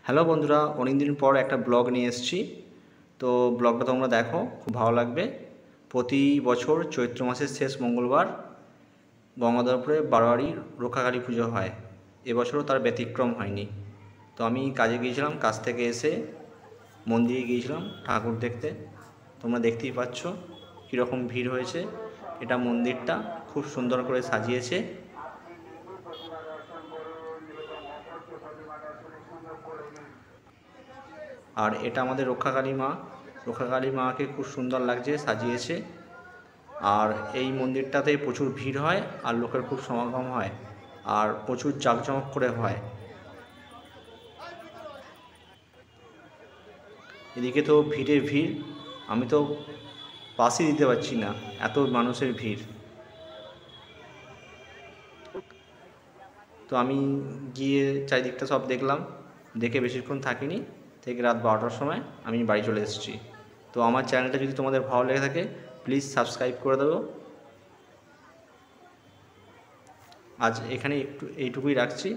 Hello বন্ধুরা, অনেক দিন পর একটা ব্লগ নিয়ে এসেছি। তো ব্লগটা তোমরা দেখো, খুব ভালো লাগবে। প্রতি বছর চৈত্র মাসের শেষ মঙ্গলবার গঙ্গাধরপুরে বারোয়ারি রক্ষাকালী পুজো হয়। এবছরও তার ব্যতিক্রম হয়নি। তো আমি কাজে গিয়েছিলাম, কাজ থেকে এসে মন্দিরে গিয়েছিলাম ঠাকুর দেখতে। তোমরা দেখতেই পাচ্ছ কীরকম ভিড় হয়েছে। এটা মন্দিরটা খুব সুন্দর করে সাজিয়েছে। আর এটা আমাদের রক্ষাকালী মাকে খুব সুন্দর লাগছে, সাজিয়েছে। আর এই মন্দিরটাতে প্রচুর ভিড় হয় আর লোকের খুব সমাগম হয় আর প্রচুর জাঁকজমক করে হয়। এদিকে তো ভিড়ে ভিড়, আমি তো পাশই দিতে পারছি না, এত মানুষের ভিড়। তো আমি গিয়ে চারিদিকটা সব দেখলাম, দেখে বেশিক্ষণ থাকিনি, থেকে রাত 12টার সময় আমি বাড়ি চলে এসেছি। তো আমার চ্যানেলটা যদি তোমাদের ভালো লেগে থাকে প্লিজ সাবস্ক্রাইব করে দেবো। আজ এখানে এইটুকুই রাখছি।